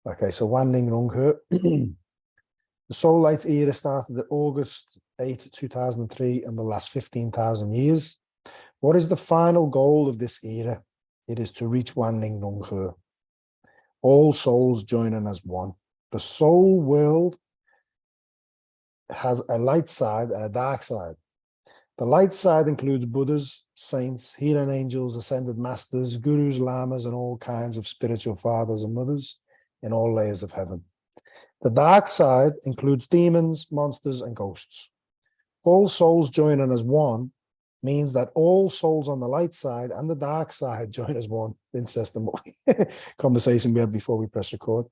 Okay, so Wanling Runghe. The Soul Light era started at August 8, 2003 and will last 15,000 years. What is the final goal of this era? It is to reach Wanling Runghe. All souls joining as one. The soul world has a light side and a dark side. The light side includes Buddhas, saints, healing angels, ascended masters, gurus, lamas, and all kinds of spiritual fathers and mothers in all layers of heaven. The dark side includes demons, monsters, and ghosts. All souls joining as one means that all souls on the light side and the dark side join as one. Interesting conversation we had before we press record.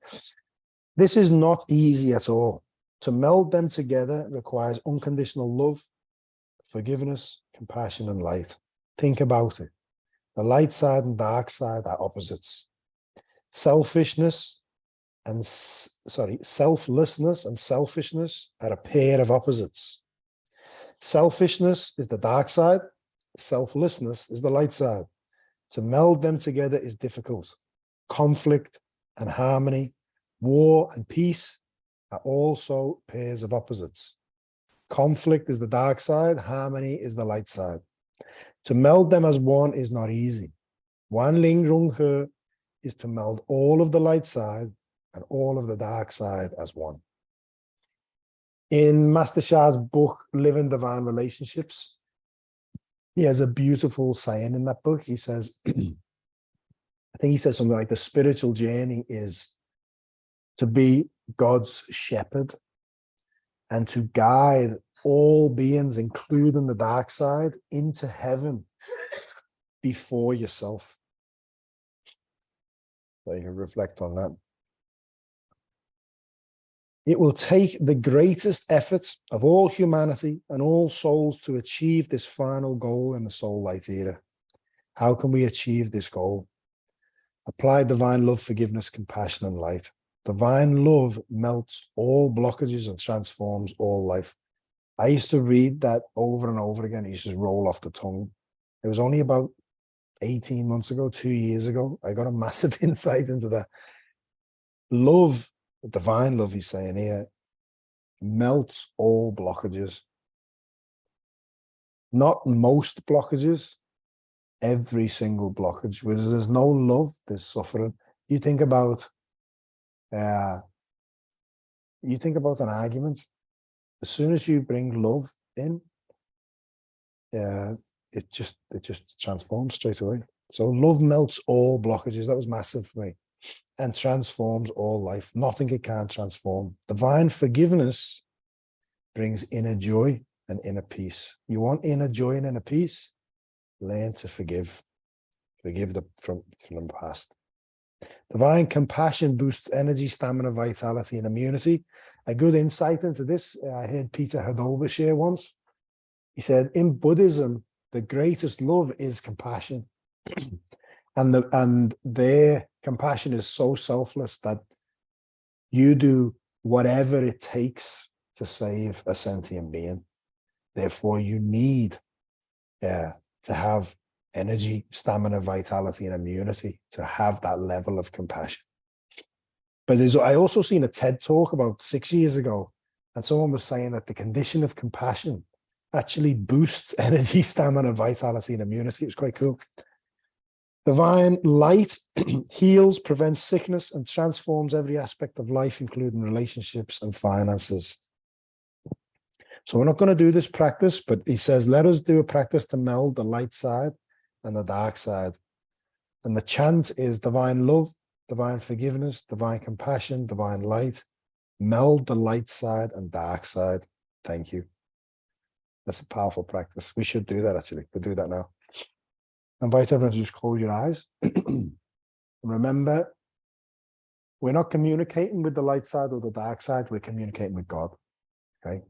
This is not easy at all. To meld them together requires unconditional love, forgiveness, compassion, and light. Think about it. The light side and dark side are opposites. Selflessness and selfishness are a pair of opposites. Selfishness is the dark side. Selflessness is the light side. To meld them together is difficult. Conflict and harmony, war and peace are also pairs of opposites. Conflict is the dark side. Harmony is the light side. To meld them as one is not easy. Wanling Runghe is to meld all of the light side and all of the dark side as one. In Master Shah's book, Living Divine Relationships, he has a beautiful saying in that book. He says, I think he says something like the spiritual journey is to be God's shepherd and to guide all beings, including the dark side, into heaven before yourself. So you can reflect on that. It will take the greatest effort of all humanity and all souls to achieve this final goal in the Soul Light era. How can we achieve this goal? Apply divine love, forgiveness, compassion, and light. Divine love melts all blockages and transforms all life. I used to read that over and over again. It used to roll off the tongue. It was only about 18 months ago, 2 years ago, I got a massive insight into that. Love, divine love, he's saying here, melts all blockages. Not most blockages, every single blockage. Where there's no love, there's suffering. You think about an argument. As soon as you bring love in, it just transforms straight away. So love melts all blockages. That was massive for me. And transforms all life. Nothing it can't transform. Divine forgiveness brings inner joy and inner peace. You want inner joy and inner peace? Learn to forgive. Forgive from the past. Divine compassion boosts energy, stamina, vitality, and immunity. A good insight into this, I heard Peter Hadova share once. He said, in Buddhism, the greatest love is compassion. And their compassion is so selfless that you do whatever it takes to save a sentient being. Therefore, you need to have energy, stamina, vitality, and immunity to have that level of compassion. But I also seen a TED talk about 6 years ago, and someone was saying that the condition of compassion actually boosts energy, stamina, vitality, and immunity. It was quite cool. Divine light heals, prevents sickness, and transforms every aspect of life, including relationships and finances. So we're not going to do this practice, but he says, let us do a practice to meld the light side and the dark side. And the chant is divine love, divine forgiveness, divine compassion, divine light. Meld the light side and dark side. Thank you. That's a powerful practice. We should do that, actually. We'll do that now. I invite everyone to just close your eyes. And remember, we're not communicating with the light side or the dark side. We're communicating with God. Okay?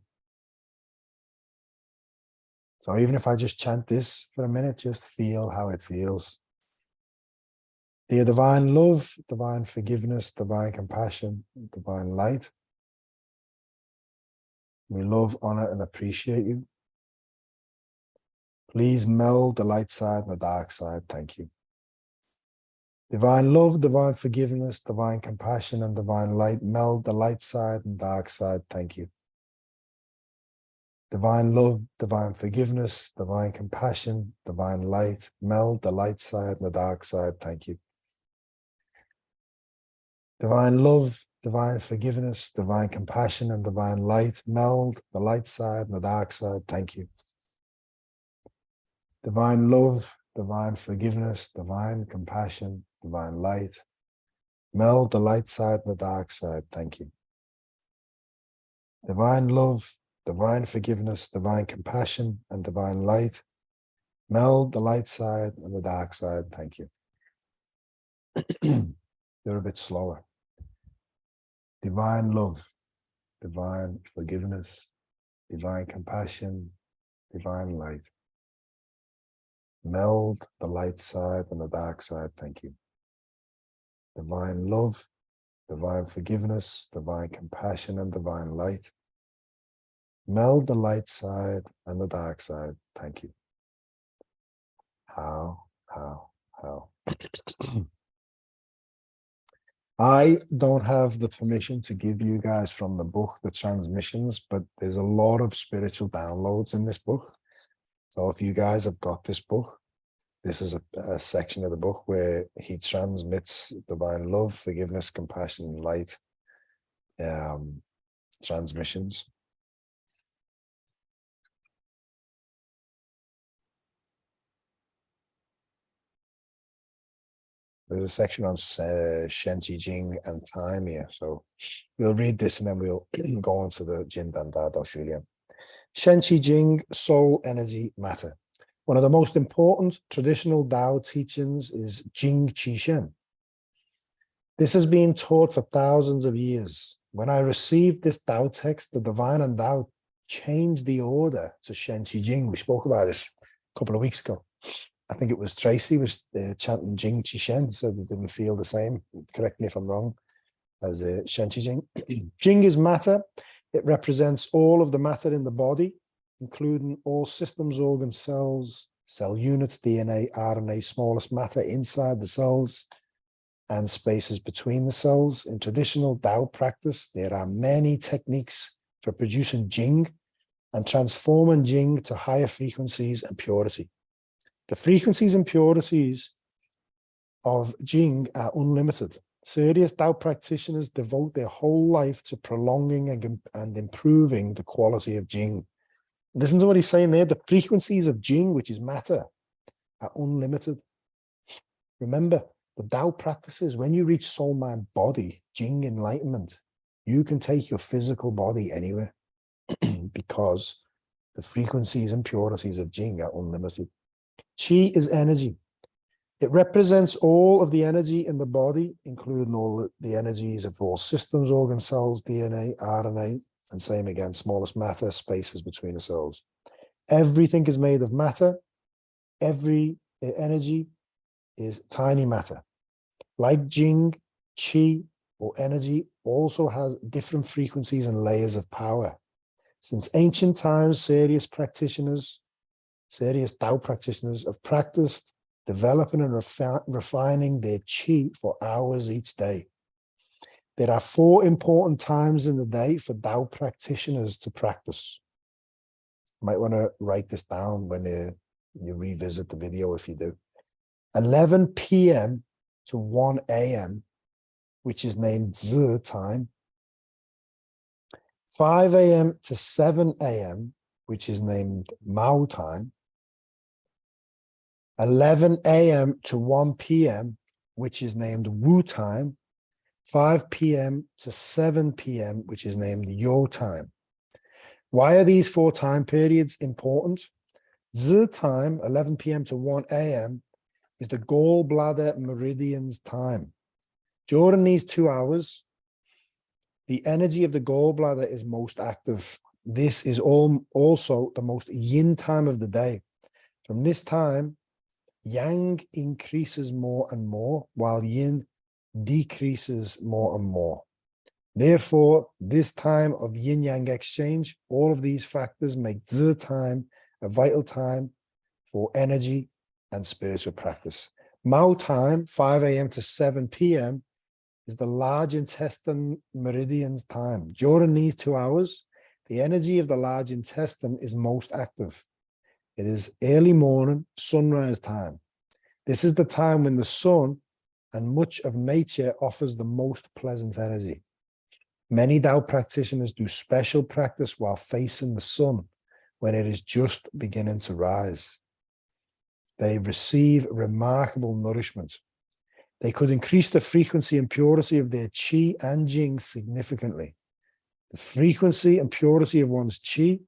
So even if I just chant this for a minute, just feel how it feels. Dear divine love, divine forgiveness, divine compassion, divine light. We love, honor, and appreciate you. Please meld the light side and the dark side. Thank you. Divine love, divine forgiveness, divine compassion, and divine light meld the light side and dark side. Thank you. Divine love, divine forgiveness, divine compassion, divine light meld the light side and the dark side. Thank you. Divine love, divine forgiveness, divine compassion, and divine light meld the light side and the dark side. Thank you. Divine love, divine forgiveness, divine compassion, divine light meld the light side and the dark side. Thank you. Divine love, divine forgiveness, divine compassion, and divine light meld the light side and the dark side. Thank you. You're a bit slower. Divine love, divine forgiveness, divine compassion, divine light meld the light side and the dark side. Thank you. Divine love, divine forgiveness, divine compassion, and divine light meld the light side and the dark side. Thank you. How? I don't have the permission to give you guys from the book the transmissions, but there's a lot of spiritual downloads in this book. So if you guys have got this book, this is a section of the book where he transmits divine love, forgiveness, compassion, and light transmissions. There's a section on Shen Qi Jing and time here. So we'll read this and then we'll go on to the Jin Dan Da Dao Shu Lian. Shen Qi Jing, soul, energy, matter. One of the most important traditional Tao teachings is Jing Qi Shen. This has been taught for thousands of years. When I received this Tao text, the divine and Tao changed the order to Shen Qi Jing. We spoke about this a couple of weeks ago. I think it was Tracy was chanting Jing Qi Shen, so it didn't feel the same. Correct me if I'm wrong, as Shen Qi Jing. Jing is matter. It represents all of the matter in the body, including all systems, organs, cells, cell units, DNA, RNA, smallest matter inside the cells, and spaces between the cells. In traditional Tao practice, there are many techniques for producing Jing and transforming Jing to higher frequencies and purity. The frequencies and purities of Jing are unlimited. Serious Tao practitioners devote their whole life to prolonging and improving the quality of Jing. Listen to what he's saying there. The frequencies of Jing, which is matter, are unlimited. Remember, the Tao practices, when you reach soul, mind, body, Jing enlightenment, you can take your physical body anywhere because the frequencies and purities of Jing are unlimited. Qi is energy. It represents all of the energy in the body, including all the energies of all systems, organ cells, DNA, RNA, and same again, smallest matter, spaces between the cells. Everything is made of matter. Every energy is tiny matter. Like Jing, Qi, or energy also has different frequencies and layers of power. Since ancient times, serious Tao practitioners have practiced developing and refining their Qi for hours each day. There are 4 important times in the day for Tao practitioners to practice. You might want to write this down when you revisit the video if you do. 11 p.m. to 1 a.m., which is named Zi time. 5 a.m. to 7 a.m., which is named Mao time. 11 a.m. to 1 p.m., which is named Wu time. 5 p.m. to 7 p.m., which is named Yo time. Why are these 4 time periods important? Zi time, 11 p.m. to 1 a.m., is the gallbladder meridian's time. During these 2 hours, the energy of the gallbladder is most active. This is also the most yin time of the day. From this time, yang increases more and more, while yin decreases more and more. Therefore, this time of yin-yang exchange, all of these factors make Zi time a vital time for energy and spiritual practice. Mao time, 5 a.m. to 7 p.m., is the large intestine meridian's time. During these 2 hours, the energy of the large intestine is most active. It is early morning, sunrise time. This is the time when the sun and much of nature offers the most pleasant energy. Many Tao practitioners do special practice while facing the sun when it is just beginning to rise. They receive remarkable nourishment. They could increase the frequency and purity of their qi and jing significantly. The frequency and purity of one's qi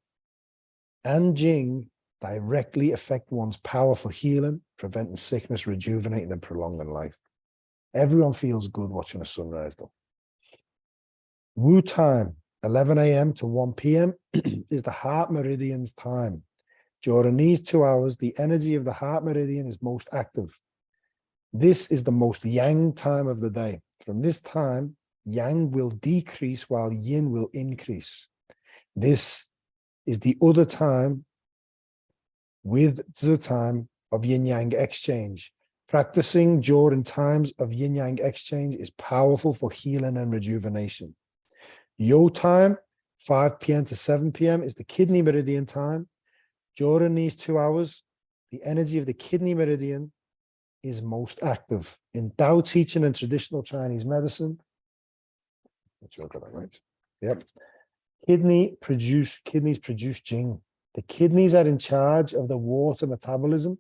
and jing directly affect one's power for healing, preventing sickness, rejuvenating, and prolonging life. Everyone feels good watching a sunrise, though. Wu time, 11 a.m. to 1 p.m., is the heart meridian's time. During these 2 hours, the energy of the heart meridian is most active. This is the most yang time of the day. From this time, yang will decrease while yin will increase. This is the other time with the time of yin-yang exchange. Practicing during times of yin-yang exchange is powerful for healing and rejuvenation. Yo time, 5 p.m. to 7 p.m. is the kidney meridian time. During these 2 hours, the energy of the kidney meridian is most active. In Tao teaching and traditional Chinese medicine, make sure I got that right. Yep. Kidneys produce jing. The kidneys are in charge of the water metabolism.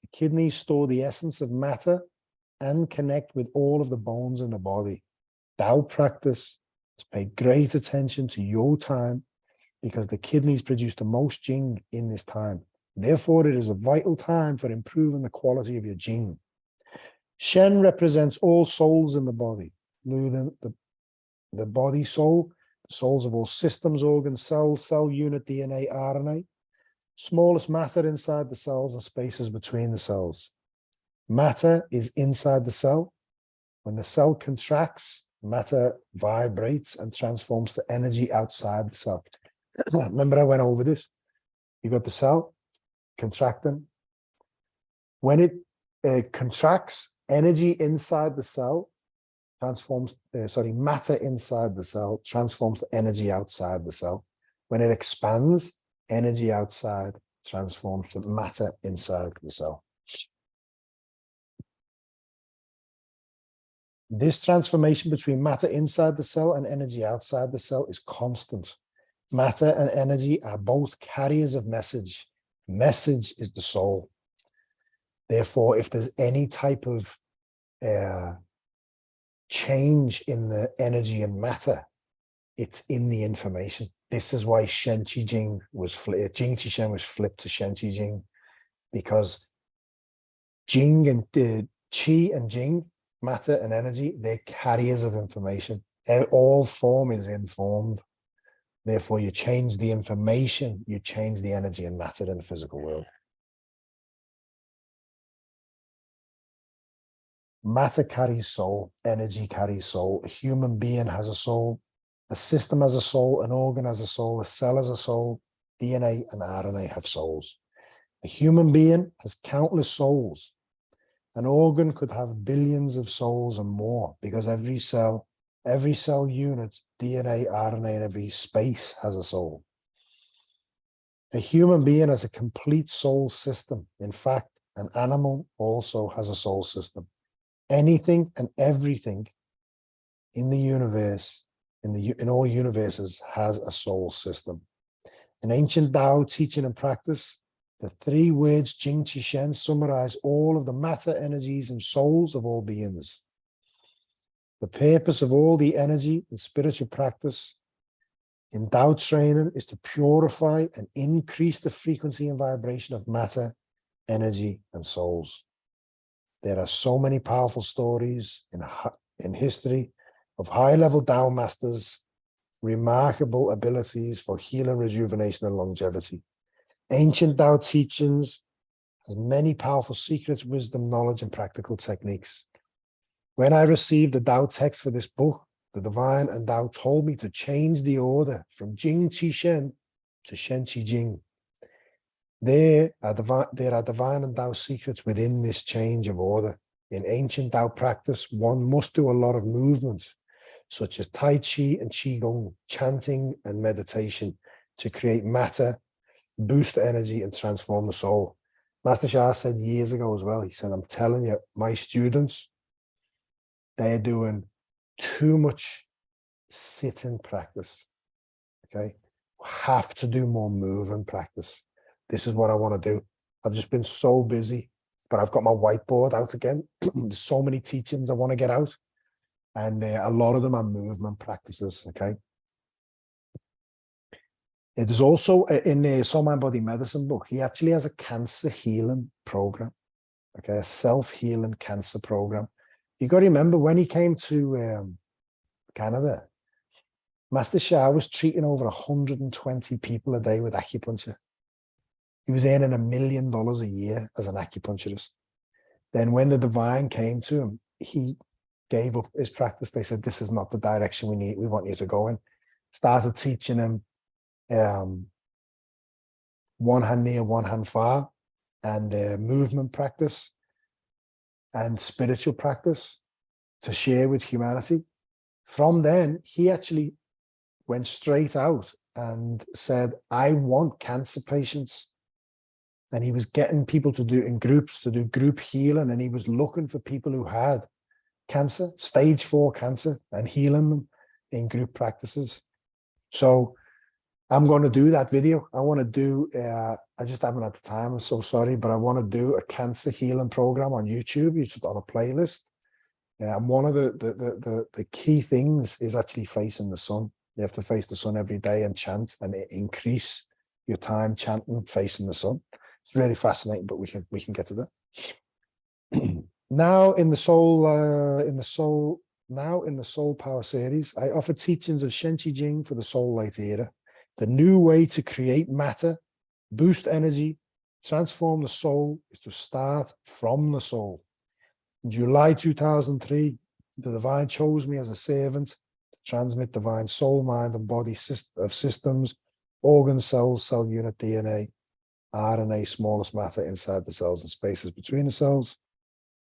The kidneys store the essence of matter and connect with all of the bones in the body. Tao practice is pay great attention to your time because the kidneys produce the most jing in this time. Therefore, it is a vital time for improving the quality of your jing. Shen represents all souls in the body, including the body soul, the souls of all systems, organs, cells, cell unit, DNA, RNA, smallest matter inside the cells and spaces between the cells. Matter is inside the cell. When the cell contracts, matter vibrates and transforms to energy outside the cell. Remember I went over this? You got the cell contracting. When it contracts, energy inside the cell transforms, matter inside the cell transforms to energy outside the cell. When it expands, energy outside transforms to matter inside the cell. This transformation between matter inside the cell and energy outside the cell is constant. Matter and energy are both carriers of message. Message is the soul. Therefore, if there's any type of change in the energy and matter, it's in the information. This is why Shen Qi Jing was Jing Qi Shen was flipped to Shen Qi Jing, because Jing and Qi and Jing, matter and energy, they're carriers of information. All form is informed. Therefore, you change the information, you change the energy and matter in the physical world. Matter carries soul, energy carries soul. A human being has a soul, a system has a soul, an organ has a soul, a cell has a soul, DNA and RNA have souls. A human being has countless souls. An organ could have billions of souls and more, because every cell unit, DNA, RNA, and every space has a soul. A human being has a complete soul system. In fact, an animal also has a soul system. Anything and everything in the universe, in all universes, has a soul system. In ancient Tao teaching and practice, the 3 words Jing Qi Shen summarize all of the matter, energies, and souls of all beings. The purpose of all the energy and spiritual practice in Tao training is to purify and increase the frequency and vibration of matter, energy, and souls. There are so many powerful stories in history of high-level Tao masters, remarkable abilities for healing, rejuvenation, and longevity. Ancient Tao teachings has many powerful secrets, wisdom, knowledge, and practical techniques. When I received the Tao text for this book, the Divine and Tao told me to change the order from Jing Qi Shen to Shen Qi Jing. There are divine and Tao secrets within this change of order. In ancient Tao practice, one must do a lot of movements, such as Tai Chi and Qigong, chanting and meditation, to create matter, boost energy, and transform the soul. Master Shah said years ago as well, he said, I'm telling you, my students, they're doing too much sit-in practice, okay? Have to do more movement practice. This is what I want to do. I've just been so busy, but I've got my whiteboard out again. There's so many teachings I want to get out, and a lot of them are movement practices, okay? It is also in the Soul Mind Body Medicine book, he actually has a cancer healing program, okay, a self-healing cancer program. You got to remember, when he came to Canada, Master Shah was treating over 120 people a day with acupuncture. He was earning $1 million a year as an acupuncturist. Then when the divine came to him, he gave up his practice. They said, this is not the direction we need. We want you to go in. Started teaching him one hand near, one hand far, and movement practice and spiritual practice to share with humanity. From then, he actually went straight out and said, I want cancer patients. And he was getting people to do in groups, to do group healing. And he was looking for people who had cancer, stage 4 cancer, and healing them in group practices. So I'm going to do that video. I want to do, I just haven't had the time. I'm so sorry, but I want to do a cancer healing program on YouTube. It's on a playlist. And one of the key things is actually facing the sun. You have to face the sun every day and chant, and increase your time chanting, facing the sun. It's really fascinating, but we can get to that. Now in the Soul Power series, I offer teachings of Shen Qi Jing for the Soul Light era, the new way to create matter, boost energy, transform the soul is to start from the soul. In July 2003, the divine chose me as a servant to transmit divine soul, mind, and body of systems, organ, cells, cell unit, DNA, RNA, smallest matter inside the cells and spaces between the cells.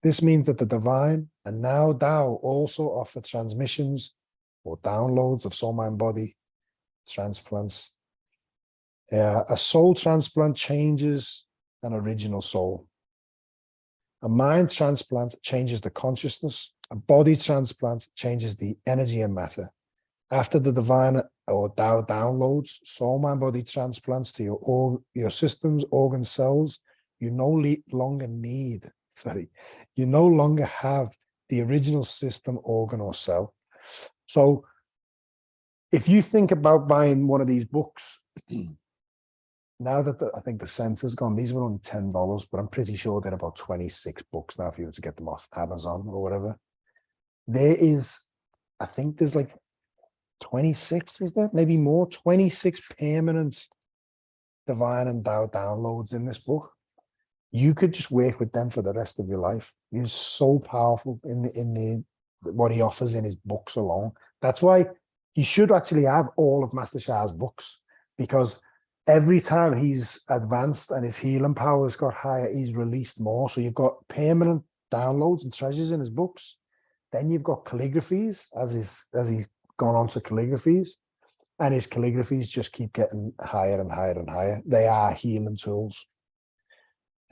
This means that the divine and now Tao also offer transmissions or downloads of soul, mind, body transplants. A soul transplant changes an original soul. A mind transplant changes the consciousness. A body transplant changes the energy and matter. After the divine or Tao downloads, soul, mind, body transplants to your systems, organ, cells, you no longer have the original system, organ, or cell. So if you think about buying one of these books, now that I think the censor's gone, these were only $10, but I'm pretty sure they're about 26 books now if you were to get them off Amazon or whatever. There is, I think there's like 26, is there? Maybe more, 26 permanent divine and Tao downloads in this book. You could just work with them for the rest of your life. He's so powerful in what he offers in his books alone. That's why you should actually have all of Master Shah's books, because every time he's advanced and his healing powers got higher, he's released more. So you've got permanent downloads and treasures in his books. Then you've got calligraphies as he's gone on to calligraphies, and his calligraphies just keep getting higher and higher and higher. They are healing tools.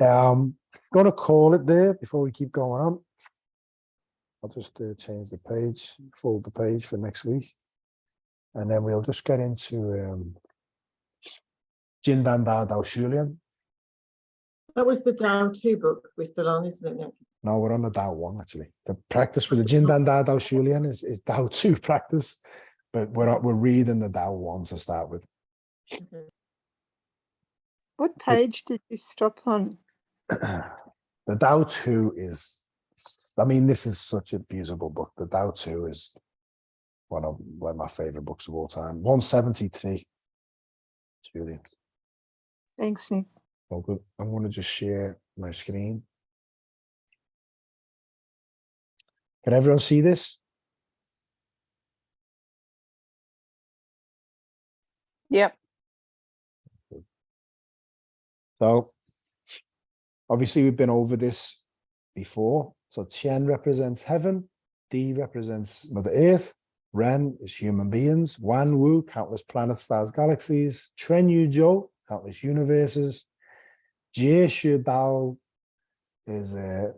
I'm going to call it there before we keep going on. I'll just change the page, fold the page for next week, and then we'll just get into Jin Dan Da Dao Shulian. That was the Tao 2 book we're still on, isn't it, Nick? No, we're on the Tao 1 actually. The practice with the Jin Dan Da Dao Shulian is Tao 2 practice, but we're reading the Tao 1 to start with. Mm-hmm. What page did you stop on? The Tao 2 is, I mean, this is such a beautiful book. The Tao 2 is one of my favorite books of all time. 173. Julian. Thanks, Nick. Oh, good. I'm going to just share my screen. Can everyone see this? Yep. So, obviously, we've been over this before, So Tien represents heaven, Di represents Mother Earth, Ren is human beings, Wan Wu, countless planets, stars, galaxies, Tren Yu Zhou, countless universes, Jie Shu Dao is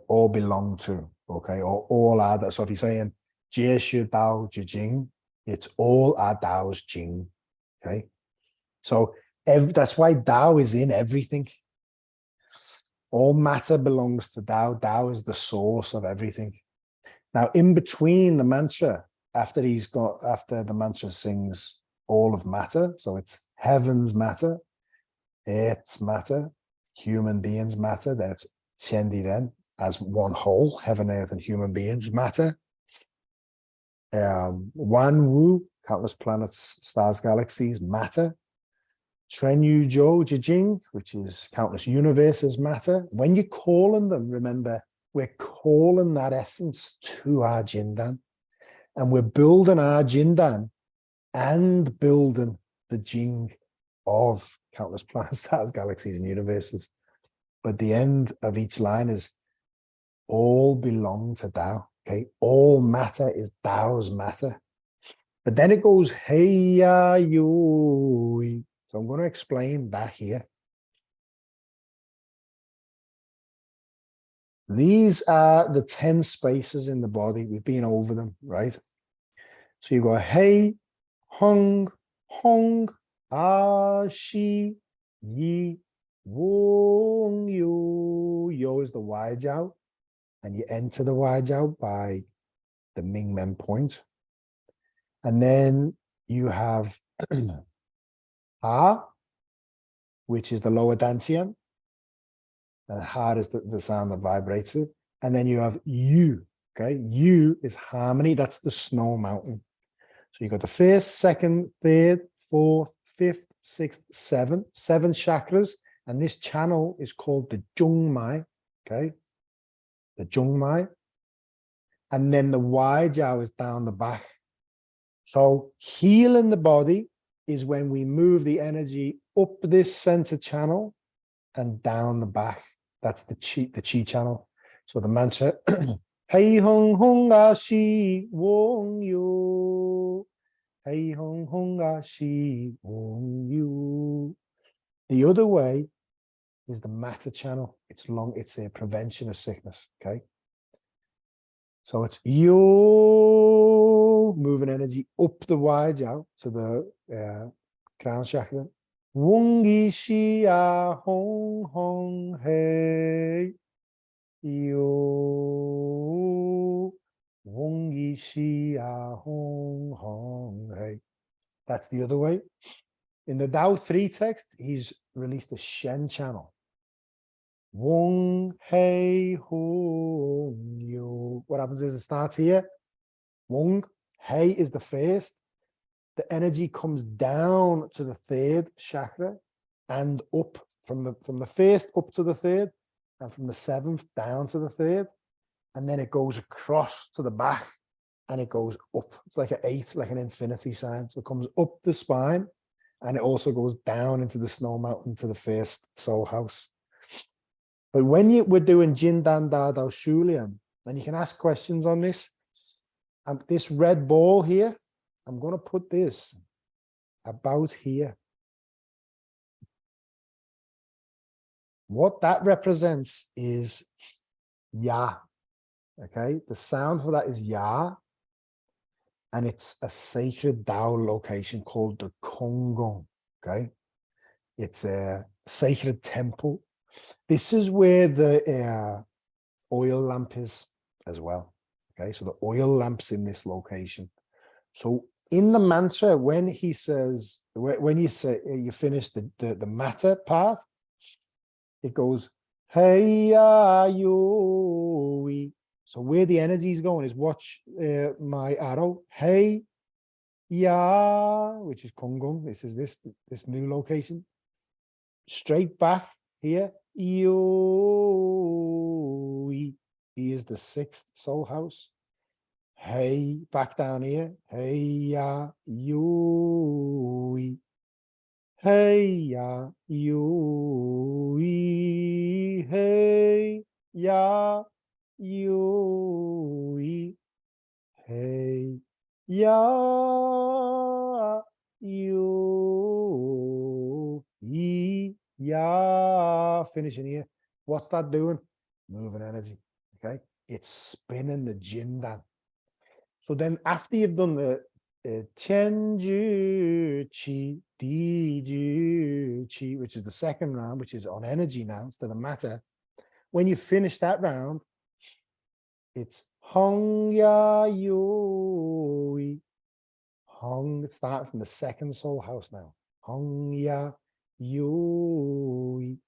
all belong to, okay, or all are that. So if you're saying Jie Shu Dao Jing, it's all are Dao's Jing, okay? So that's why Dao is in everything. All matter belongs to Tao. Tao is the source of everything. Now, in between the mantra, after the mantra sings all of matter, so it's heaven's matter, earth's matter, human beings matter, then it's Tiandi Ren as one whole, heaven, earth, and human beings matter. Wan Wu, countless planets, stars, galaxies matter. Tren Yu Zhou Jing, which is countless universes matter. When you're calling them, remember, we're calling that essence to our Jindan. And we're building our Jindan and building the Jing of countless planets, stars, galaxies, and universes. But the end of each line is all belong to Tao. Okay, all matter is Tao's matter. But then it goes, hey ya yo. So I'm going to explain that here. These are the 10 spaces in the body. We've been over them, right? So you go, hey, hung, hong, ah, shi, yi, wong, yo. Yo is the wide jiao. And you enter the wide jiao by the Ming Men point. And then you have Ha, which is the lower dantian, and Ha is the sound that vibrates it. And then you have Yu, okay? Yu is harmony, that's the snow mountain. So you got the first, second, third, fourth, fifth, sixth, seven chakras, and this channel is called the Zhongmai, okay? The Zhongmai. And then the wide jiao is down the back. So healing the body is when we move the energy up this center channel and down the back. That's the chi channel. So the mantra, Hei Hong Hong A Shi Wong Yu. Hei Hong Hong A Shi Wong Yu. The other way is the matter channel. It's a prevention of sickness. Okay. So it's yo, moving energy up the wide jiao to the crown chakra. Wongi Xia Hong Hong Hei Yo. Wongi Xia Hong Hong Hei. That's the other way. In the Tao 3 text, he's released a Shen channel. Wong Hei Hong Yo. What happens is it starts here. Wong Hei is the first. The energy comes down to the third chakra and up from the first up to the third, and from the seventh down to the third, and then it goes across to the back and it goes up. It's like an 8, like an infinity sign. So it comes up the spine and it also goes down into the snow mountain to the first soul house. But when we're doing Jindan Da Dao Shulian, and you can ask questions on this, and this red ball here, I'm going to put this about here. What that represents is Ya. Okay, the sound for that is Ya. And it's a sacred Tao location called the Konggong. Okay, it's a sacred temple. This is where the oil lamp is as well. Okay, so the oil lamp's in this location. So in the mantra, when he says, when you say you finish the matter part, it goes hey ya yo. So where the energy is going is, watch my arrow. Hey ya, which is Konggong. This is this new location. Straight back here. Yo. He is the 6th soul house. Hey, back down here. Hey ya yo. Hey ya yo. Hey ya Yui. Hey, ya, you, ya. Finishing here. What's that doing? Moving energy. Okay. It's spinning the jindan. So then after you've done the Tianju Qi, Diju Qi, which is the second round, which is on energy now instead of matter. When you finish that round, it's Hong Ya Yui. Hong, it's starting from the second soul house now. Hong Ya Yui.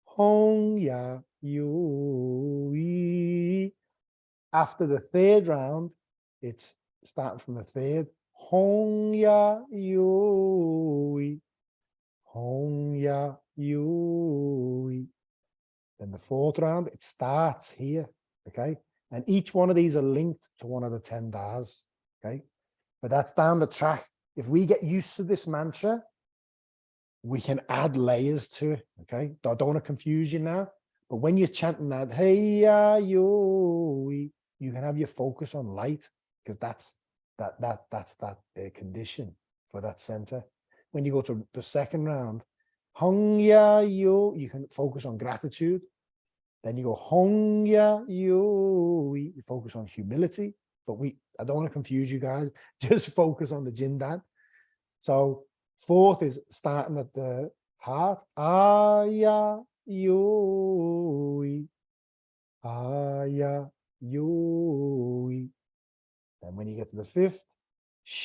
Hong Ya Yui. After the third round, it's starting from the third. Hong Ya Yui. Hong Ya Yui. Then the fourth round, it starts here. Okay. And each one of these are linked to one of the 10 das. Okay. But that's down the track. If we get used to this mantra, we can add layers to it. Okay. Don't want to confuse you now. But when you're chanting that, hey, ya, yo, you can have your focus on light, because that's that condition for that center. When you go to the second round, hong ya yo, you can focus on gratitude. Then you go hong ya yo, you focus on humility. But I don't want to confuse you guys. Just focus on the jindan. So fourth is starting at the heart. Aya yoi. Aya yoi. And when you get to the fifth,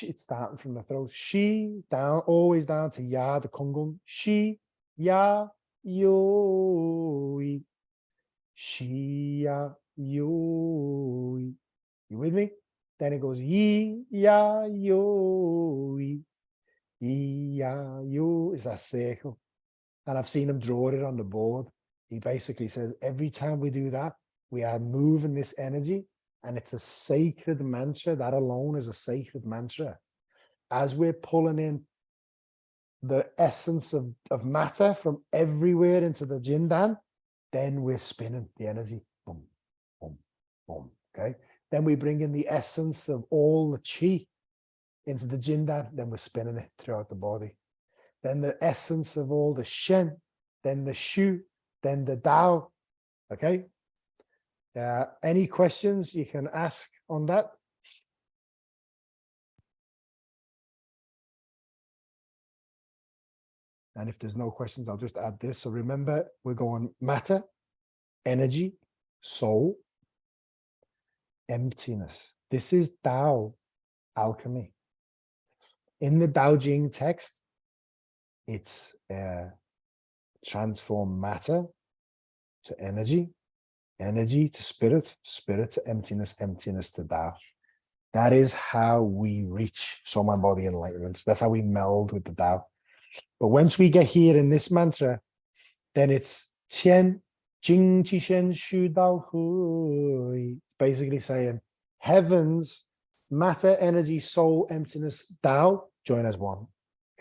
it's starting from the throat. Shi, down, always down to ya, the kungung. Shi, ya, yoi. Shi, ya, yoi. You with me? Then it goes yi, ya, yoi. Yi, ya, yo is that circle. And I've seen him draw it on the board. He basically says every time we do that, we are moving this energy, and it's a sacred mantra. That alone is a sacred mantra. As we're pulling in the essence of matter from everywhere into the jindan, then we're spinning the energy. Boom, boom, boom. Okay. Then we bring in the essence of all the chi into the jindan, then we're spinning it throughout the body. Then the essence of all the shen, then the shu, then the dao. Okay. Any questions you can ask on that? And if there's no questions, I'll just add this. So remember, we're going matter, energy, soul, emptiness. This is Tao alchemy. In the Tao Jing text, it's transform matter to energy, energy to spirit, spirit to emptiness, emptiness to Tao. That is how we reach soul, mind, body enlightenment. That's how we meld with the Tao. But once we get here in this mantra, then it's Qian, Jing, Qi, Shen, Shu, Dao, Hui. Basically saying heavens, matter, energy, soul, emptiness, Tao, join as one.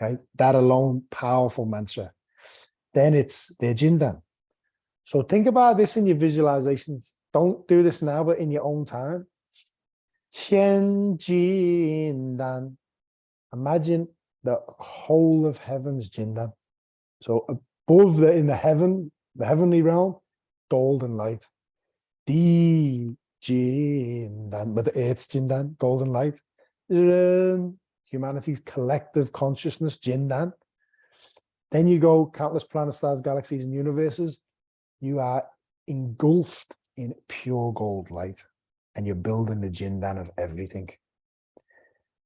Okay, that alone, powerful mantra. Then it's the jindan. So think about this in your visualizations. Don't do this now, but in your own time. Qian jindan. Imagine the whole of heaven's jindan. So above in the heavenly realm, golden light. Di jindan, but the earth's jindan, golden light. Humanity's collective consciousness, jindan. Then you go countless planets, stars, galaxies, and universes. You are engulfed in pure gold light, and you're building the jindan of everything.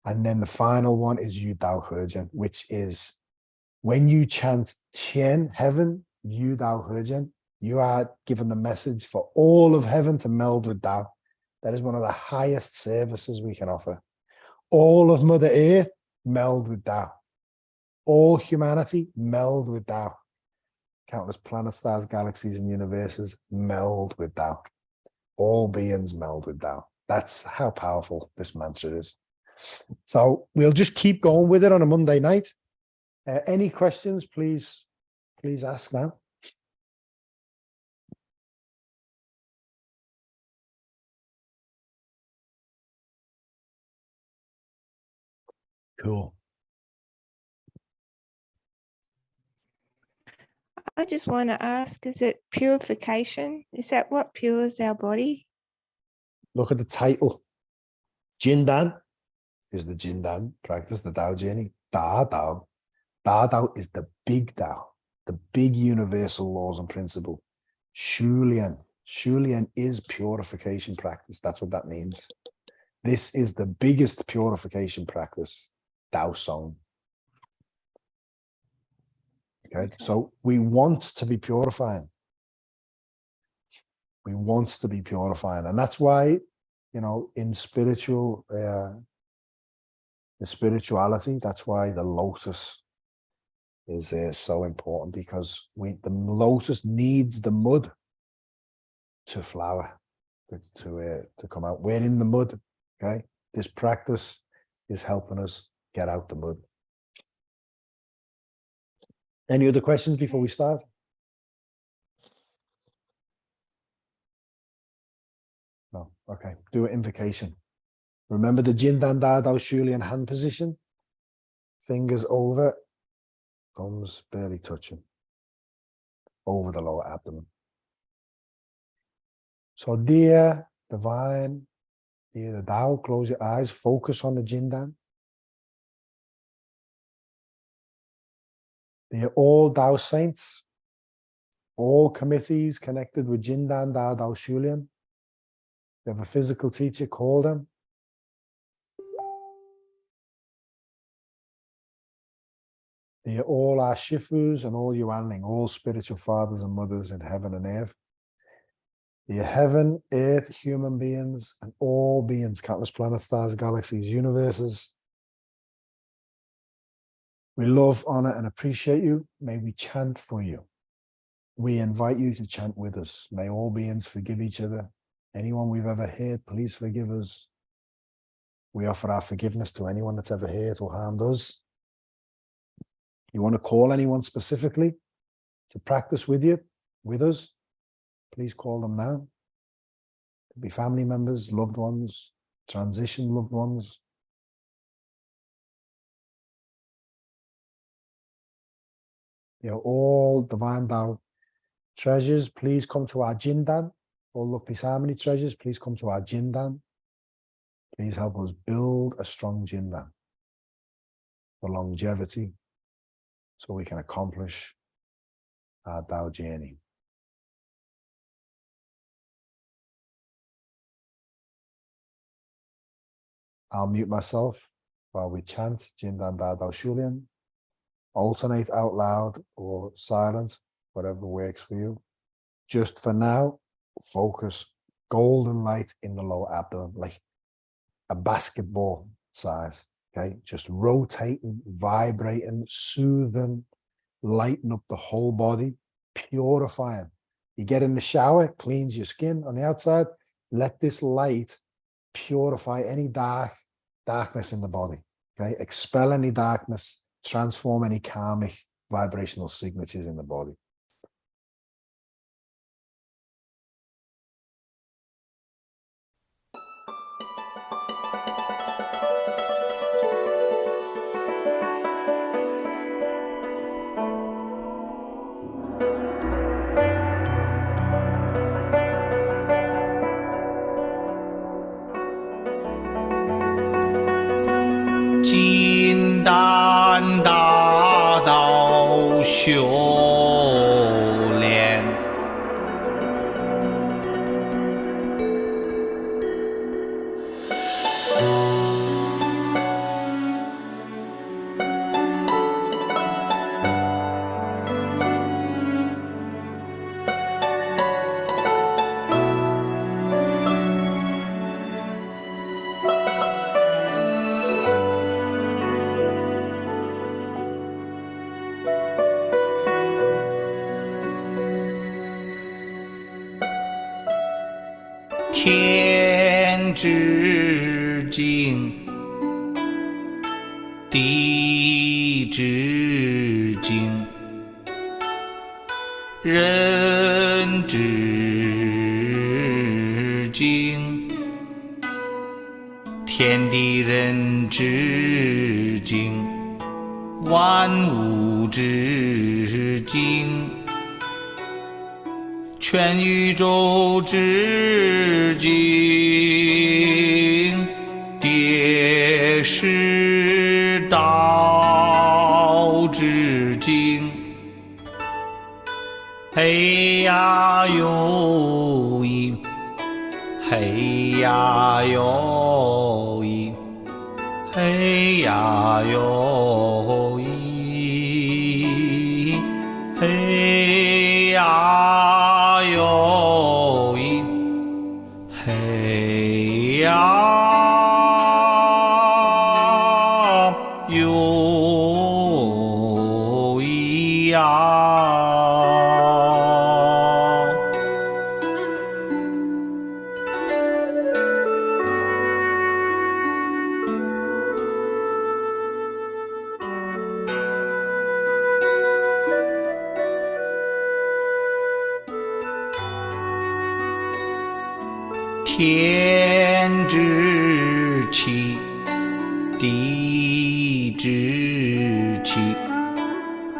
And then the final one is Yu Dao Hejian, which is when you chant Tian, heaven, Yu Dao Hejian, you are given the message for all of heaven to meld with Dao. That is one of the highest services we can offer. All of Mother Earth, meld with Tao. All humanity, meld with Tao. Countless planets, stars, galaxies, and universes, meld with Tao. All beings meld with Tao. That's how powerful this mantra is. So we'll just keep going with it on a Monday night. Any questions, please ask now. Cool. I just want to ask, is it purification? Is that what pures our body? Look at the title. Jindan is the Jindan practice, the Tao journey. Da Dao. Da Dao is the big Tao, the big universal laws and principle. Shulian. Shulian is purification practice. That's what that means. This is the biggest purification practice, Tao Song. Okay, so we want to be purifying. We want to be purifying. And that's why, you know, in spirituality, that's why the lotus is so important, because the lotus needs the mud to flower, to come out. We're in the mud, okay? This practice is helping us get out the mud. Any other questions before we start? No, okay. Do an invocation. Remember the Jindan Da Dao Shulian hand position? Fingers over, thumbs barely touching, over the lower abdomen. So dear divine, dear the Tao, close your eyes, focus on the Jindan. Dear all Tao saints, all committees connected with Jindan Da Dao Shulian. If you have a physical teacher, call them. Dear all our Shifus and all Yuanling, all spiritual fathers and mothers in heaven and earth. Dear heaven, earth, human beings, and all beings, countless planets, stars, galaxies, universes. We love, honor, and appreciate you. May we chant for you. We invite you to chant with us. May all beings forgive each other. Anyone we've ever hurt, please forgive us. We offer our forgiveness to anyone that's ever hurt or harmed us. You want to call anyone specifically to practice with you, with us, please call them now. Could be family members, loved ones, transition loved ones. You know, all divine Tao treasures, please come to our Jindan. All Love, Peace, Harmony treasures, please come to our Jindan. Please help us build a strong Jindan for longevity, so we can accomplish our Tao journey. I'll mute myself while we chant Jindan Da Dao Shulian. Alternate out loud or silent, whatever works for you. Just for now, focus golden light in the lower abdomen, like a basketball size. Okay, just rotating, vibrating, soothing, lighten up the whole body, purifying. You get in the shower, cleans your skin on the outside. Let this light purify any darkness in the body. Okay, expel any darkness, transform any karmic vibrational signatures in the body. Jindan Da Dao Shulian. Tian Zhi Jing, Di Zhi Jing, Ren Zhi Jing, Tian 天地人之精，万物之精，全宇宙之精，皆是道之精。嘿呀呦咦，嘿呀呦咦，嘿呀呦咦，嘿呀呦咦，嘿呀呦咦呀。天之气，地之气，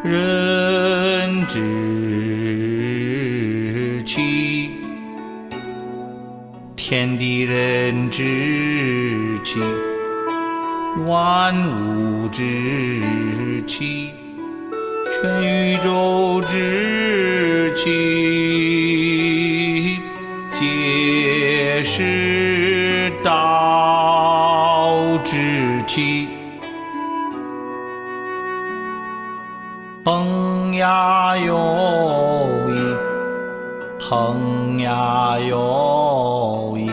人之气，天地人之气，万物之气，全宇宙之气，皆是道之气。哼呀呦咦，哼呀呦咦，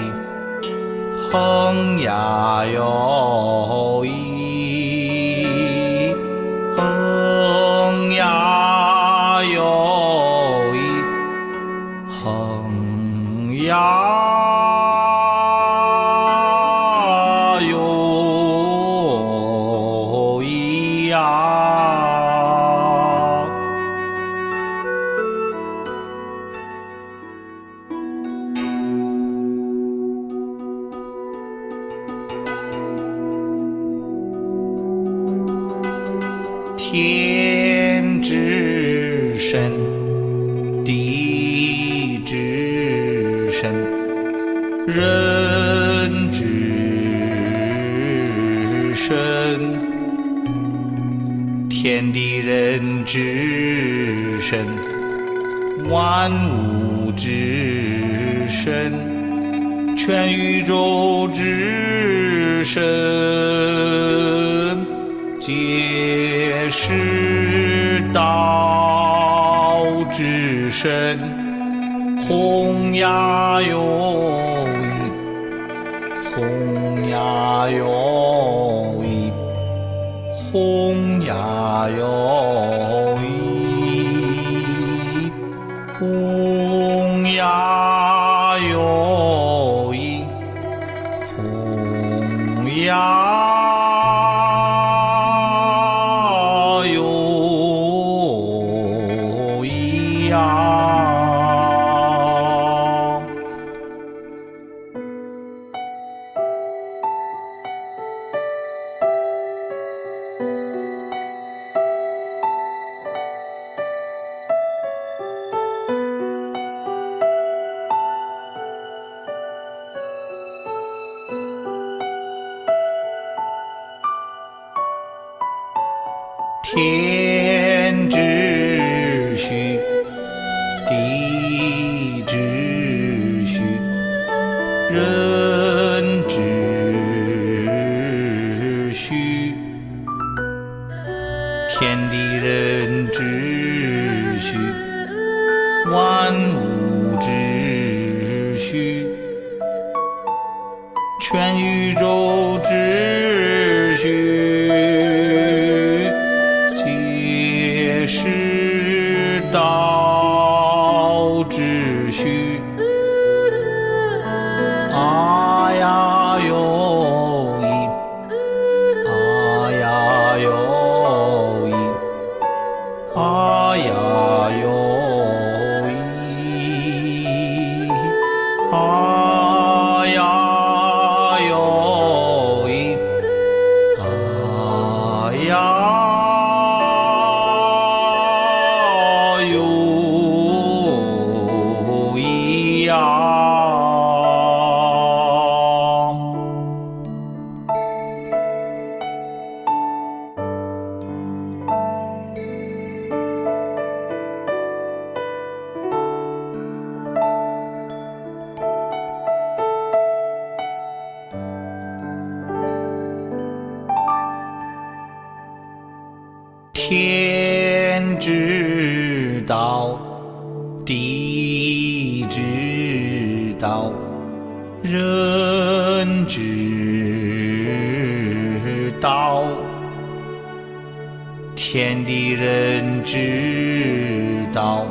哼呀呦咦，哼呀呦咦，哼呀呦咦呀。天之神，地之神，人之神，天地人之神，万物之神，全宇宙之神，皆是道之神。轰呀呦咦，轰呀呦咦，轰呀呦咦，轰呀呦咦，轰呀呦咦呀。天之虚，地之虚，人之虚，天地人之虚，万物之虚，全宇宙之虚，皆是道之虚。啊呀呦咦，啊呀呦咦，啊呀呦咦，啊呀呦咦。天之道，地之道，人之道，天地人之道，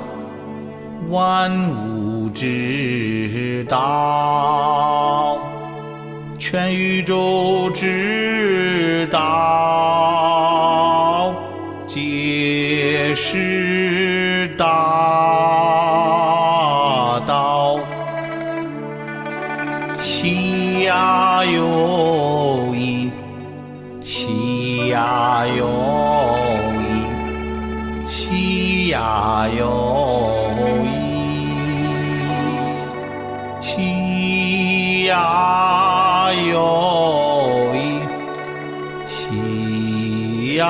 万物之道，全宇宙之道，皆是大道。西呀有一，西呀有一，西呀有一，西呀有一，西呀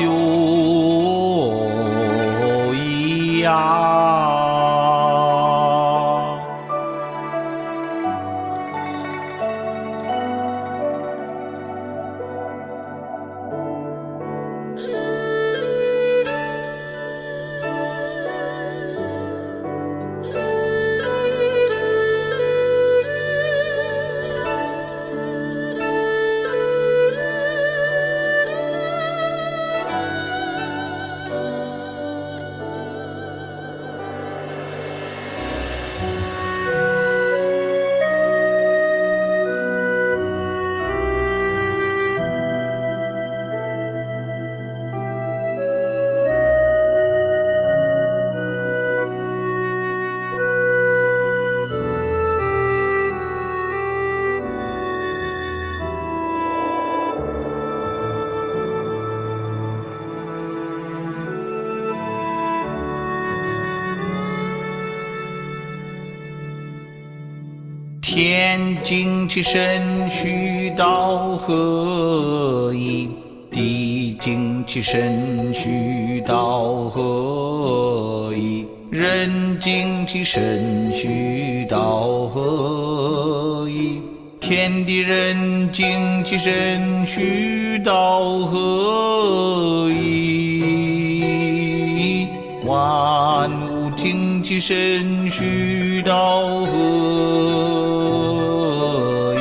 有一呀。天精气神虚道合一，地精气神虚道合一，人精气神虚道合一，天地人精气神虚道合一，万物精气神虚道合一，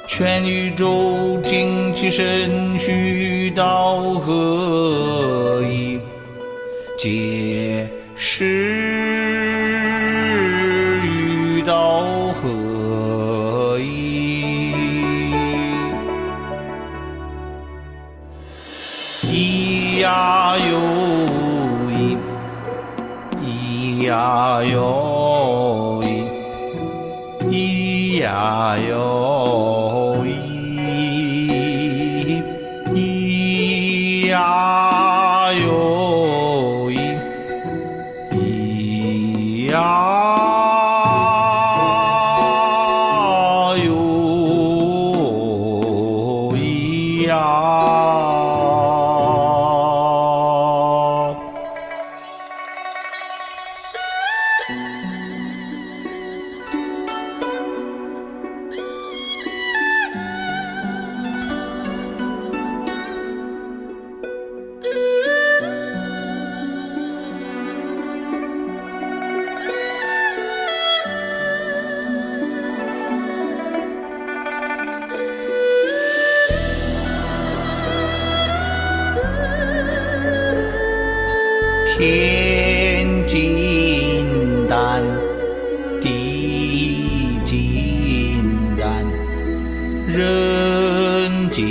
全宇宙精气神虚道合一，皆是与道合一。一呀有一，一呀有一，一呀有一，一呀有一，一呀有一呀。天金丹，地金丹，人金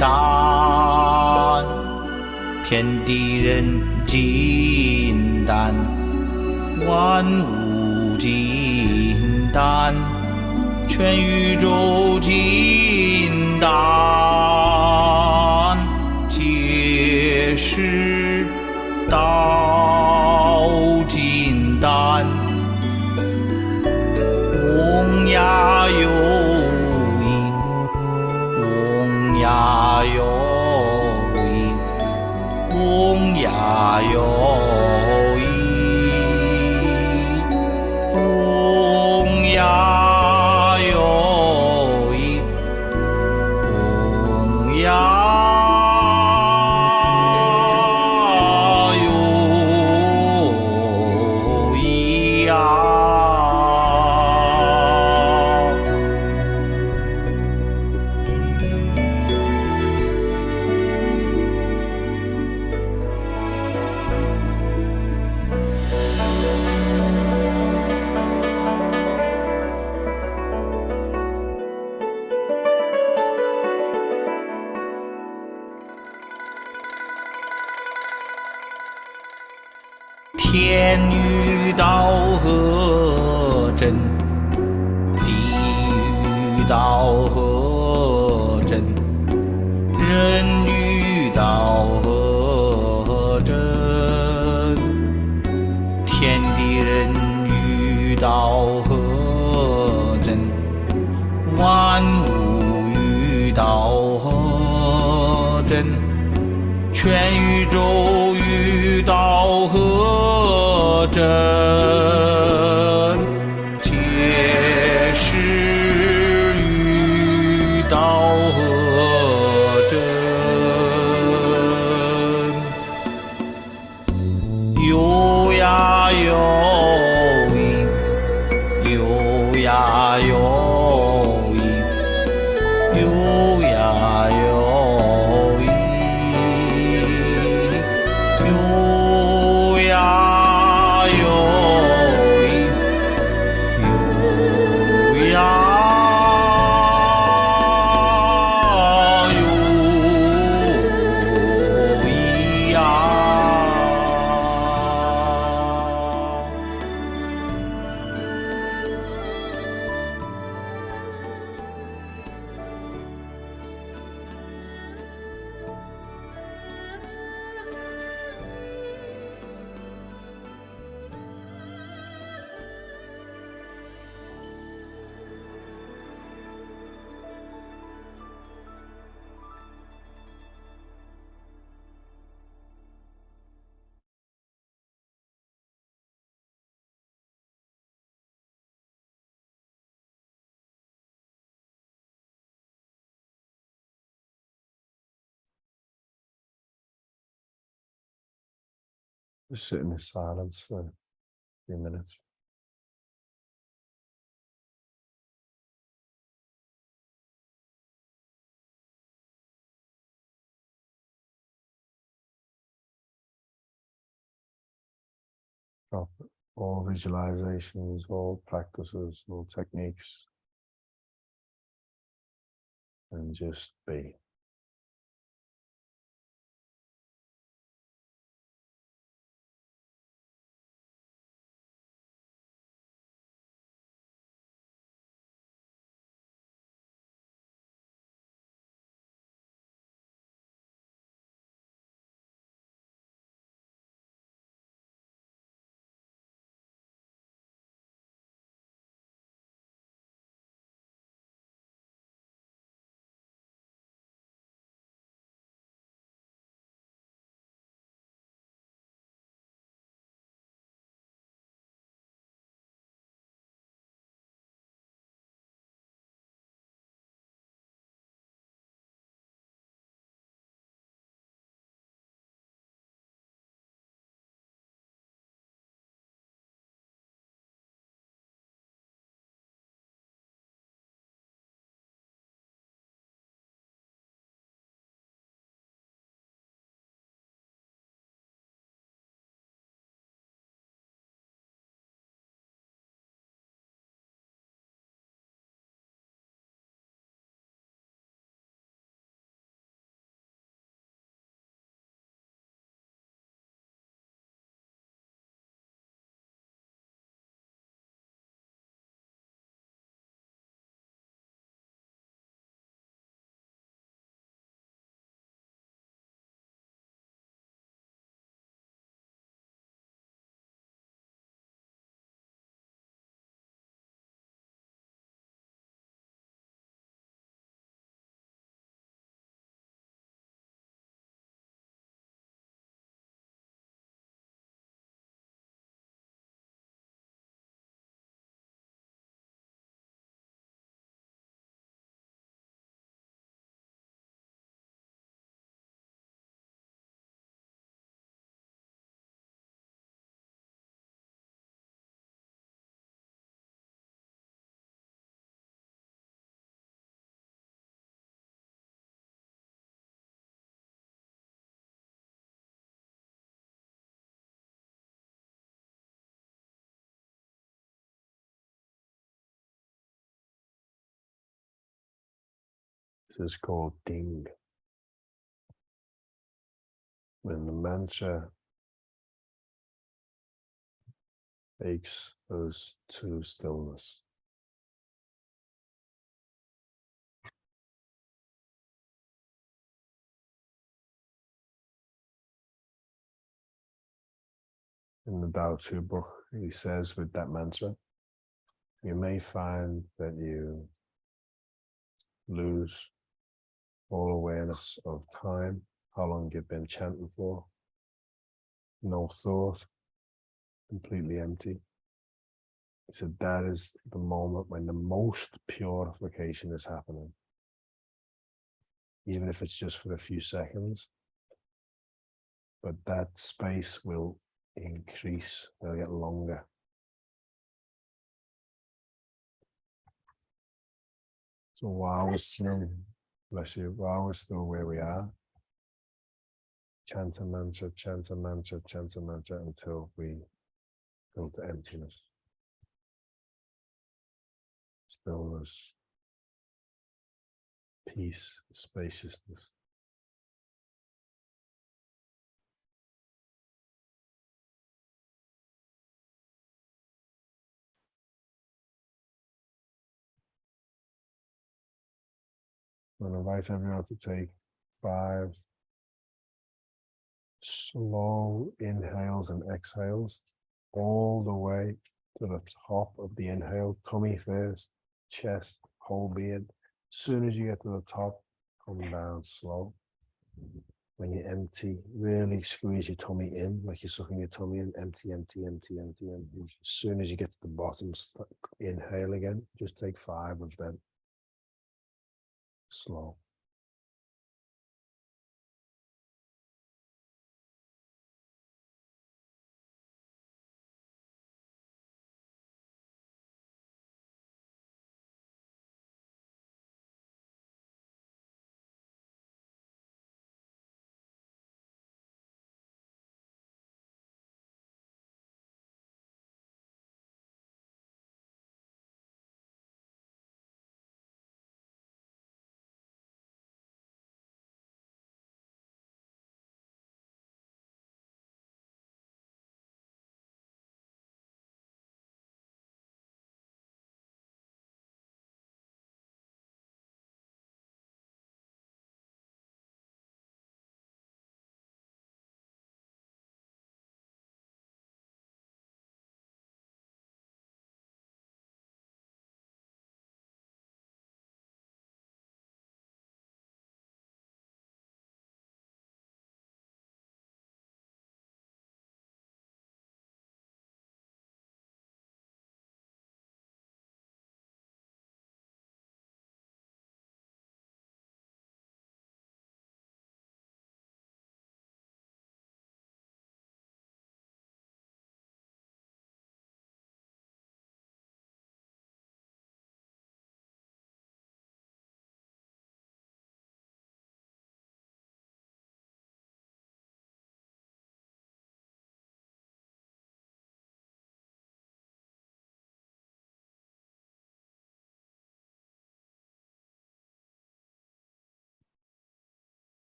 丹，天地人金丹，万物金丹，全宇宙金丹，皆是道金丹。嗡呀有一，嗡呀有一，嗡呀有一，嗡呀有一，天女道合真，地狱道合真，人女道合真，天地人与道合真，万物与道合真，全宇宙与道合真，皆是与道合真。有呀有因，有呀有因，有呀有因，有呀有因，有呀有因呀。Just sit in silence for a few minutes. Drop all visualizations, all practices, all techniques, and just be. This is called Ding. When the mantra takes us to stillness. In the Tao Te book, he says with that mantra, you may find that you lose all awareness of time, how long you've been chanting for, no thought, completely empty. He said that is the moment when the most purification is happening. Even if it's just for a few seconds, but that space will increase, it'll get longer. So while we're still, bless you, while we're still where we are, chant a mantra, chant a mantra, chant a mantra until we go to emptiness. Stillness, peace, spaciousness. I invite everyone to take 5 slow inhales and exhales all the way to the top of the inhale, tummy first, chest, whole being. As soon as you get to the top, come down slow. When you empty, really squeeze your tummy in, like you're sucking your tummy in, empty, empty, empty, empty, empty. As soon as you get to the bottom, inhale again, just take 5 of them. Slow.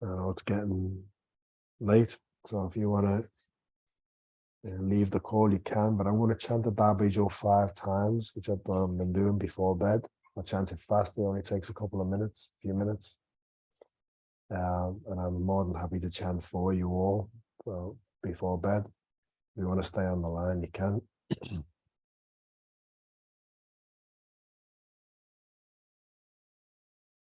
I know it's getting late, so if you want to leave the call, you can, but I'm going to chant the Da Bei Jo 5 times, which I've been doing before bed. I'll chant it fast, it only takes a couple of minutes, a few minutes. And I'm more than happy to chant for you all before bed. If you want to stay on the line, you can.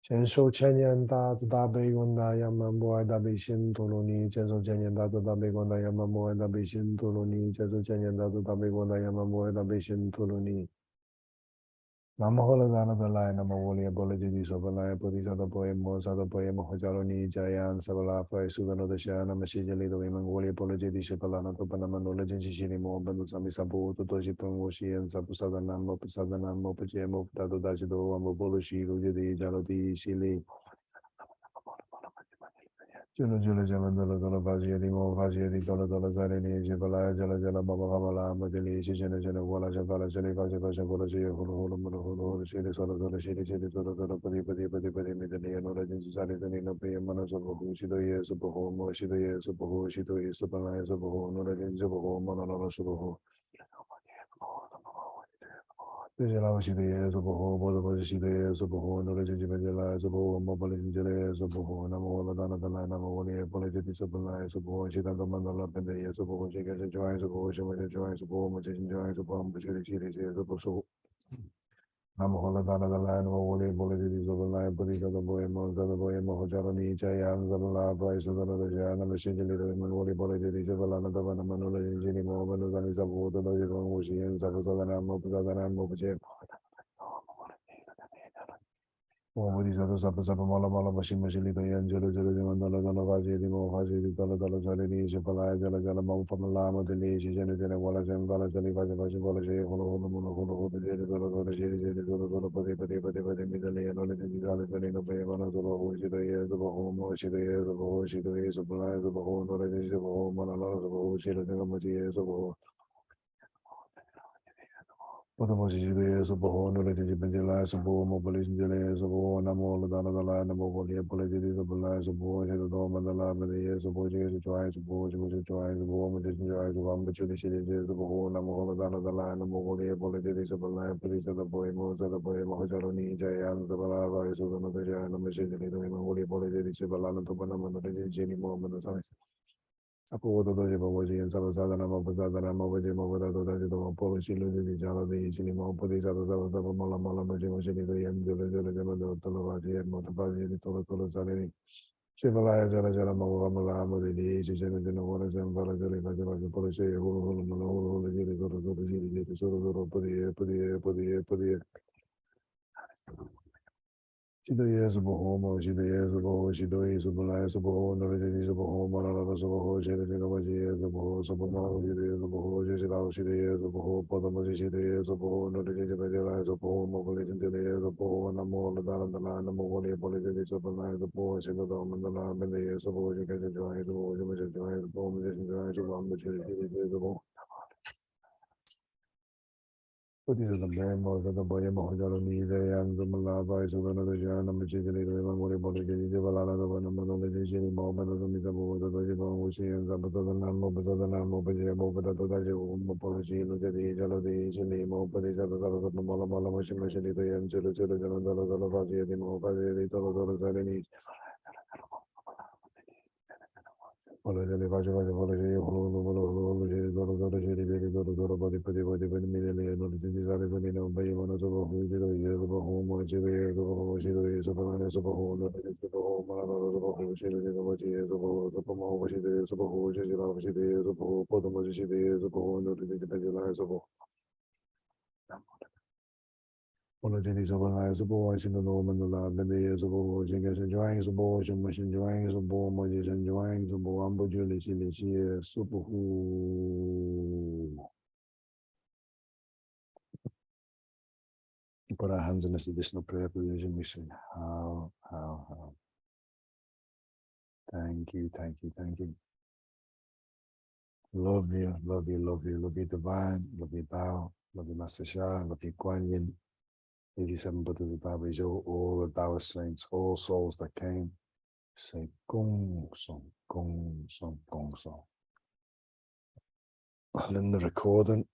Chen shou chen yan da zi da bei guan da yan man bo ai da bei xin tu lu ni, chen shou chen yan da zi da bei guan da yan man bo ai da bei xin tu lu ni, chen shou chen yan da zi da bei guan da yan man bo ai da bei xin tu lu ni. Nama hola gana belai nama woli abola jidi so belai podi sa da boy mo sa da boy mo hojalo ni jayan sa bela pai su gano da sha nama shi jeli do imang woli abola jidi se bela na to panama no legend shi shini mo bandu sami sabu to to shi pang wo shi en sa pu sa da nam mo pu sa da nam mo pu je mo da do da shi do mo bolo shi ru jidi jalo di shi li Jala jala jala jala jala vajiyadi mo vajiyadi jala jala jala ni jala jala jala baba baba madali jala jala wala jala jala vaja vaja wala jaya holo holo holo holo holo shiri sala sala shiri shiri sala sala padi padi padi padi midali anora jin sari tani no pe mana sabo hu shido ye sabo ho mo shido ye sabo ho shido ye sabo na sabo ho anora jin sabo ho mana anora sabo ho Jala shiri ye sabo ho boda boda shiri ye sabo ho anora jin jala sabo ho mo bali jin jala sabo ho namo wala dana dana namo wali bali jin sabo na sabo ho shida dama dana pende ye sabo ho shika jin joy sabo ho shima jin joy sabo ho mo jin joy sabo ho shiri shiri shiri sabo so Namo hola dana dana namo wali bali jin sabo na bali jada boy mo hojaro ni jaya sabo la bai so dana jaya namo shiri jiri mo wali bali jin sabo la na dana namo nula jin jini mo manu dani sabo ho dana jiri mo shi yin sabo dana mo dana mo buje Modi Sado Sapa Sapa Mala Mala Machine Machine Yan Jolo Jolo Mandala Dala Vaji Mo Haji Dala Dala Zalini Shapala Jala Jala Mam Famala Deli Jana Jana Wala Jam Vala Jali Vaja Vaja Vala Jay Holo Holo Mono Holo Holo Jay Dolo Dolo Jay Jay Dolo Dolo Pade Pade Pade Pade Midali and Ola Jala Jali no Bay Mana Dolo Ho Shida Years of a Home or Shida Years of a Ho Shida Years of Lies of a Home or Jay of a Home and a lot of a Ho Shida Jamaji Years of a Home. Potamos ideas of Bohon, related to Benjala, of Bo, mobilizing delays of Bo, Namo, the Dana, the line of Bolia, politics of the lives of Bo, the Dom and the Lab, the years of Bojas, the Trials of Bo, which is trying to Bo, which is trying to opportunity cities of Bo, Namo, the Dana, the line of Mogolia, politics of the line, police of the boy, most of the boy, Mohajaroni, Jayan, the Balava, is of the Jan, the machine, the Holy politics of the Lana, the Panama, the Jenny Moment, the science. Apo do je bawaji en sala sada na mabazada na mabaje mabada do je do polo shilu de jala de chini ma podi sada sada sada mala mala maje maje de yan jole jole jole do tolo baji en mo baji de tolo tolo sale ni shivala jala jala ma wa mala ma de de je je de no wala jan bala jale baje baje polo she holo holo mala holo holo je de do do je de so do podi Shido years of a home, or Shido years of a home, Shido years of a lies of a home, or it is of a home, or others of a home, Shido years of a home, some of our years of a home, Shido years of a home, Potamosi Shido years of a home, or the lies of a home, of religion to the years of a home, and more than the land of Mongoli politics of the lies of poor, Shido and the land in the years of a home, you can enjoy the home, you can enjoy the home, you can enjoy the home, which is the home. Put it in the name of the boy Mahojani, the young Malava, is another Jan, and Machine, Mori Boli, the Valana, the Manolization, moment of the Mizabo, the Dojibon, which is a Bazanamo, Bazanamo, Bazamo, the Policy, the Jalo, the Jilimo, but is other of the Malama, Machine, the young Julu, the Vazi, the Mova, the Tolo, the Zalini. Apology, apology, apology, apology, apology, of an eyes of boys in the Norman, the lab, and the years of boys, and guess enjoying some boys, and machine enjoying some boy, mojis enjoying some boy, ambo Julie, super who. Put our hands in this additional prayer position. We say, how. Thank you, thank you, thank you. Love you, love you, love you, love you, divine, love you, Tao, love you, Master Shah, love you, Kuan Yin. 87 Buddhas of Baba, all the Taoist saints, all souls that came, say Gong Song, Gong Song, Gong Song. And in the recording,